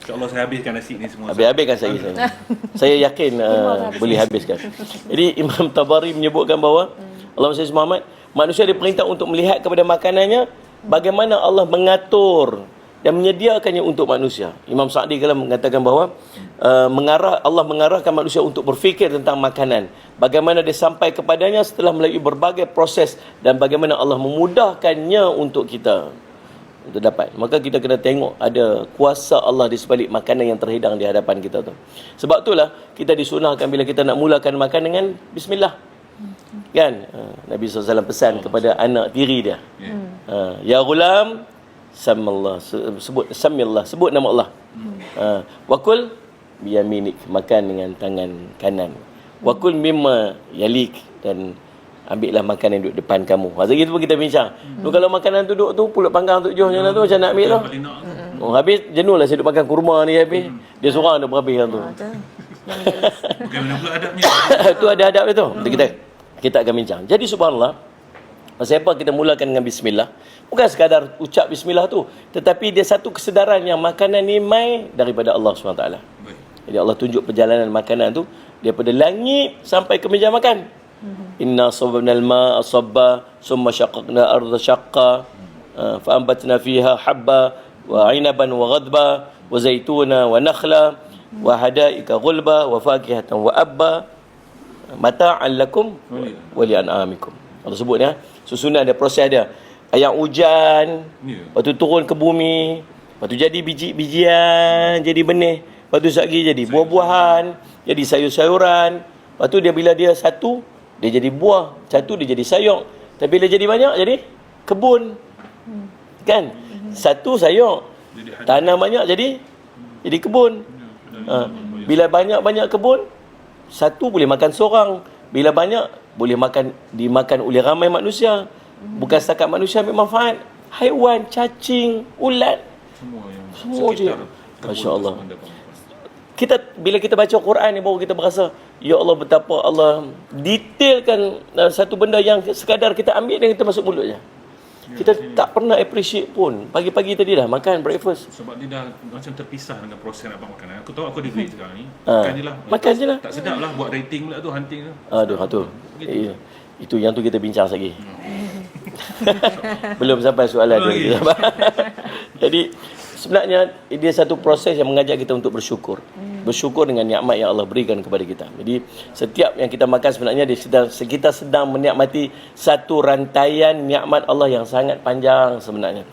InsyaAllah saya habiskan nasi ni semua. Habiskan saya. Saya yakin boleh habiskan. Jadi Imam Tabari menyebutkan bahawa Allahumma salli Muhammad, manusia diperintah untuk melihat kepada makanannya, bagaimana Allah mengatur dan menyediakannya untuk manusia. Imam Sa'di kalau mengatakan bahawa Allah mengarahkan manusia untuk berfikir tentang makanan, bagaimana dia sampai kepadanya setelah melalui berbagai proses, dan bagaimana Allah memudahkannya untuk kita untuk dapat. Maka kita kena tengok ada kuasa Allah di sebalik makanan yang terhidang di hadapan kita tu. Sebab itulah kita disunahkan bila kita nak mulakan makan dengan bismillah. Kan? Nabi SAW pesan kepada anak tiri dia. Ya ghulam, sebut nama Allah. Wakul biyaminik, makan dengan tangan kanan. Wakul mimma yalik, dan ambillah makanan yang duduk depan kamu. Masa itu pun kita bincang. Kalau makanan tu duduk tu, pulut panggang tu macam mana tu, macam nak ambil tu. Habis jenuh lah saya duduk makan kurma ni habis. Dia seorang dah berhabis tu. Bagaimana pula adabnya? Tu ada adab dia tu. Kita akan bincang. Jadi subhanallah, pasal apa kita mulakan dengan bismillah? Bukan sekadar ucap bismillah tu, tetapi dia satu kesedaran yang makanan ni mai daripada Allah SWT. Jadi Allah tunjuk perjalanan makanan tu daripada langit sampai ke meja makan. Inna sabbabnal ma'a sabba, summa syaqqaqna arda syaqqa, fa anbatna fiha habba wa 'inaban wa ghadba wa zaituna wa nakhla wa hadaika ghulba wa fakihatan wa abba mata'an lakum wa li'an'amikum. Allah sebut ya, susunan dia, proses dia. Ayat hujan, lepas tu turun ke bumi, lepas tu jadi biji-bijian, jadi benih, lepas tu lagi jadi buah-buahan, jadi sayur-sayuran. Lepas tu dia bila dia satu, dia jadi buah, satu dia jadi sayur. Tapi bila jadi banyak, jadi kebun. Kan? Satu sayur, tanam banyak jadi kebun. Bila banyak-banyak kebun, satu boleh makan seorang. Bila banyak, boleh dimakan oleh ramai manusia. Bukan setakat manusia ambil manfaat, haiwan, cacing, ulat, semua je. Masya-Allah. Bila kita baca Quran ni baru kita berasa, ya Allah, betapa Allah detailkan satu benda yang sekadar kita ambil dan kita masuk mulut je. Kita tak pernah appreciate pun. Pagi-pagi tadi dah makan breakfast. Sebab dia dah macam terpisah dengan proses nak buat makanan. Aku tahu aku ada duit sekarang ni. Makan je lah. Tak sedap lah buat rating pula tu, hunting tu. Aduh, tu. Itu yang tu kita bincang lagi. Belum sampai soalan dia. Jadi sebenarnya dia satu proses yang mengajak kita untuk bersyukur. Bersyukur dengan nikmat yang Allah berikan kepada kita. Jadi setiap yang kita makan sebenarnya kita sedang menikmati satu rantaian nikmat Allah yang sangat panjang sebenarnya.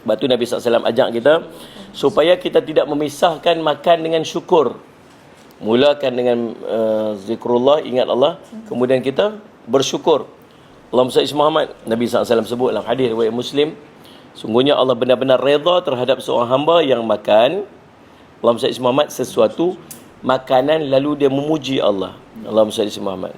Sebab tu Nabi SAW ajak kita supaya kita tidak memisahkan makan dengan syukur. Mulakan dengan zikrullah, ingat Allah, kemudian kita bersyukur. Allahumma salli Muhammad, Nabi SAW sebut dalam hadis riwayat Muslim, sungguhnya Allah benar-benar redha terhadap seorang hamba yang makan, Allahumma salli Muhammad, sesuatu makanan lalu dia memuji Allah. Allahumma salli Muhammad.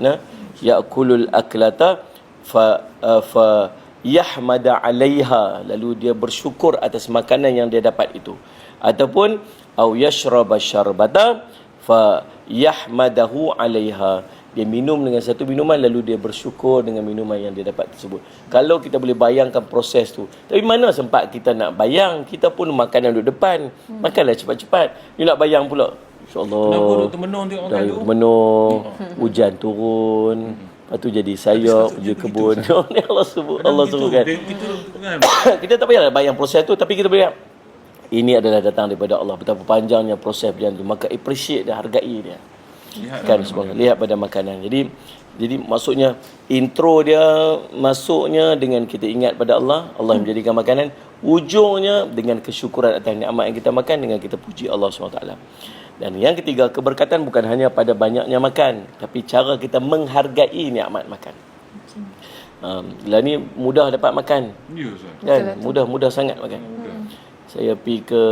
Ya'kulul aklata fa yahmada 'alaiha, lalu dia bersyukur atas makanan yang dia dapat itu. Ataupun au yashraba syarbata fa yahmadahu 'alaiha, dia minum dengan satu minuman lalu dia bersyukur dengan minuman yang dia dapat tersebut. Kalau kita boleh bayangkan proses tu. Tapi mana sempat kita nak bayang, kita pun makanan duduk depan. Makanlah cepat-cepat. You nak bayang pula. InsyaAllah. Kenapa duduk termenung tengok makan tu? Termenung, hujan turun. Lepas tu jadi sayur, pergi kebun. Allah sebut, Allah sebutkan. Kita tak payah bayang proses tu, tapi kita boleh ini adalah datang daripada Allah. Betapa panjangnya proses berjalan tu. Maka appreciate dia, hargai dia. Lihat pada makanan. Jadi maksudnya intro dia masuknya dengan kita ingat pada Allah, Allah menjadikan makanan. Ujungnya dengan kesyukuran atas nikmat yang kita makan, dengan kita puji Allah SWT. Dan yang ketiga, keberkatan bukan hanya pada banyaknya makan, tapi cara kita menghargai nikmat makan. Lah ni mudah dapat makan. Kan? Mudah sangat makan. Saya pergi ke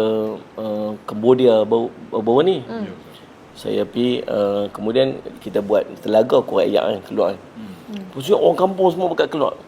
Cambodia baru ni. Saya pergi, kemudian kita buat telaga korek ayak kan, keluar kan. Terus orang kampung semua berkat keluar.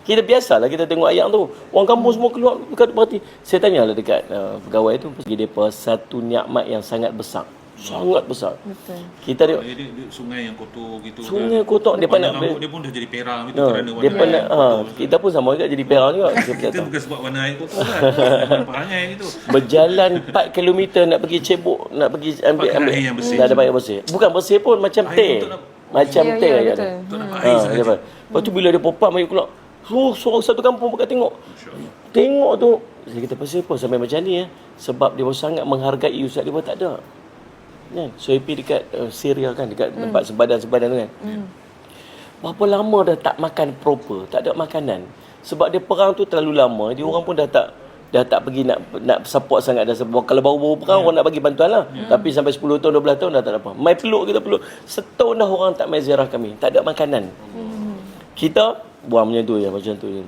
Kita biasalah kita tengok ayak tu. Orang kampung semua keluar berkat berarti. Saya tanyalah dekat pegawai tu, pergi depa satu nikmat yang sangat besar. Sangat besar. Betul. Kita dia Dia sungai yang kotor gitu sungai kan. kotor dia Warna nak rambut dia pun dah jadi perang gitu Ha, kerana dia warna nak kita pun sama juga jadi perang juga. kita bukan sebab warna air kotor kan. Perangai gitu. Berjalan 4 kilometer nak pergi cebok, nak pergi ambil air yang bersih. Dah dapat air bersih. Bukan bersih pun macam Air teh. untuk nak- Macam Ya, teh ya, aja. betul. Untuk nampak air sahaja. Lepas tu bila dia popam air keluar. Seorang satu kampung bukan tengok. Tengok tu. Saya kata pasal apa sampai macam ni Sebab dia sangat menghargai ustaz dia pun tak ada. Kan? So pergi dekat Syria kan, dekat tempat sebadan-sebadan tu kan. Berapa lama dah tak makan proper, tak ada makanan. Sebab dia perang tu terlalu lama, dia orang pun dah tak pergi nak support sangat dah sebab kalau baru-baru perang orang nak bagi bantuan lah. Tapi sampai 10 tahun 12 tahun dah tak ada apa. Mai peluk kita peluk. Setahun dah orang tak mai ziarah kami, tak ada makanan. Kita buang macam tu je.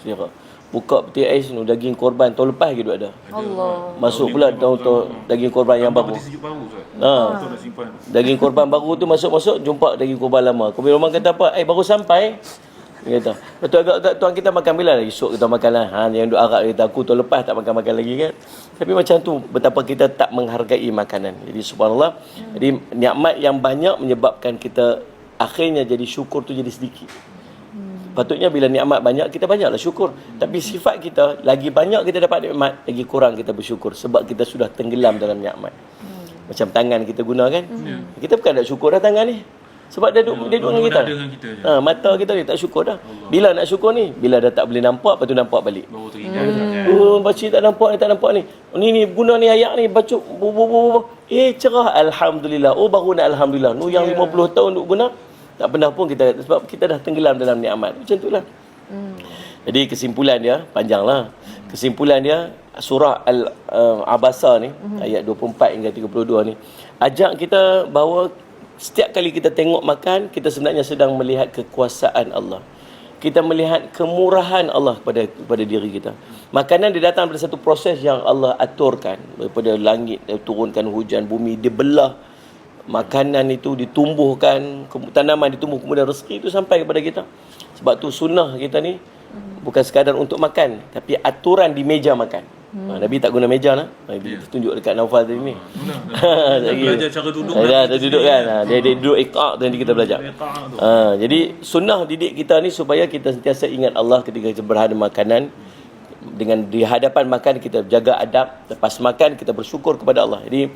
Ziarah. Buka peti ais nu daging korban tahun lepas lagi duk ada. Allah. Masuk pula tahun daging korban yang baru. Mesti sejuk baru Ustaz. Ha. Betul nak simpan. Daging korban baru tu masuk jumpa daging korban lama. Kemudian orang kata apa? Baru sampai. Dia kata, betul agak tuan kita makan bila lah. Esok kita makan lah. Yang duk harap kita aku tahun lepas tak makan lagi kan. Tapi macam tu betapa kita tak menghargai makanan. Jadi subhanallah. Jadi nikmat yang banyak menyebabkan kita akhirnya jadi syukur tu jadi sedikit. Patutnya bila nikmat banyak kita banyaklah syukur. Tapi sifat kita lagi banyak kita dapat nikmat, lagi kurang kita bersyukur sebab kita sudah tenggelam dalam nikmat. Macam tangan kita guna kan. Kita bukan nak syukur dah tangan ni. Sebab dia duduk dengan kita. Mata kita ni tak syukur dah. Bila nak syukur ni? Bila dah tak boleh nampak, lepas tu nampak balik. Baru teringat kan. Baca tak nampak ni. Ni guna ni ayat ni baca cerah alhamdulillah. Baru nak alhamdulillah. Yang 50 tahun duk guna tak pernah pun kita, sebab kita dah tenggelam dalam nikmat. Macam itulah. Jadi kesimpulan dia panjanglah. Kesimpulan dia surah Al-Abasa ni ayat 24 hingga 32 ni ajak kita bahawa setiap kali kita tengok makan, kita sebenarnya sedang melihat kekuasaan Allah. Kita melihat kemurahan Allah kepada diri kita. Makanan dia datang dari satu proses yang Allah aturkan. Daripada langit, dia turunkan hujan, bumi, dia belah. Makanan itu ditumbuhkan, tanaman ditumbuh, kemudian rezeki itu sampai kepada kita. Sebab tu sunnah kita ni bukan sekadar untuk makan, tapi aturan di meja makan. Nabi tak guna meja lah. Nabi tunjuk dekat Naufal tadi ni. Belajar cara duduk. Dia duduk kan. Dia duduk iqa' tu nanti kita belajar. Jadi sunnah didik kita ni supaya kita sentiasa ingat Allah ketika kita berhadapan makanan. Dengan di hadapan makan kita jaga adab, lepas makan kita bersyukur kepada Allah. Jadi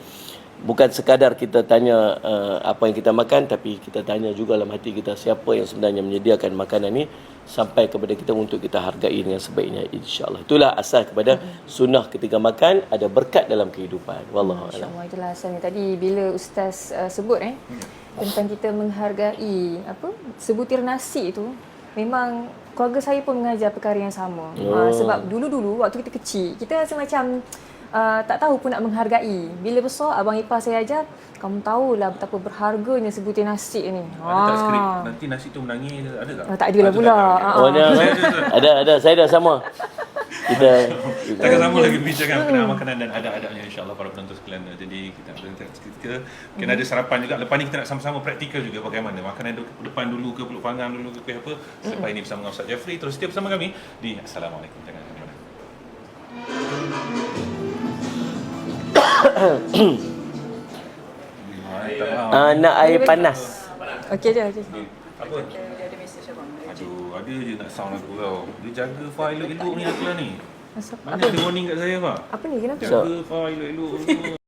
bukan sekadar kita tanya apa yang kita makan, tapi kita tanya juga dalam hati kita siapa yang sebenarnya menyediakan makanan ni sampai kepada kita untuk kita hargai dengan sebaiknya, insya-Allah. Itulah asal kepada sunnah ketika makan, ada berkat dalam kehidupan. Wallahu a'lam. Insya-Allah itulah asalnya. Tadi bila ustaz sebut tentang kita menghargai sebutir nasi itu, memang keluarga saya pun mengajar perkara yang sama. Sebab dulu-dulu waktu kita kecil, kita rasa macam tak tahu pun nak menghargai. Bila besar, abang ipar saya ajar, kamu tahulah betapa berharganya sebutir nasi ni. Ada tak skrip? Nanti nasi tu menangis ada tak? Tak adalah pula. Ada. Saya dah sama. Kita takkan sama lagi bincangkan mengenai makanan dan adab-adabnya, insya-Allah para penonton sekalian. Jadi kita kena ada sarapan juga. Lepas ni kita nak sama-sama praktikal juga bagaimana makanan depan dulu ke peluk panggang dulu ke apa. Selepas ini bersama dengan Ustaz Jeffrey, terus setia bersama kami di Assalamualaikum. Jangan kemana-mana. nak air panas. Okey je. Apa? Aduh, ada je nak sound aku tau. Dia jaga file elok-elok ni aku lah ni. Mana ada warning kat saya, Pak? Apa ni? Kenapa? Jaga file elok-elok.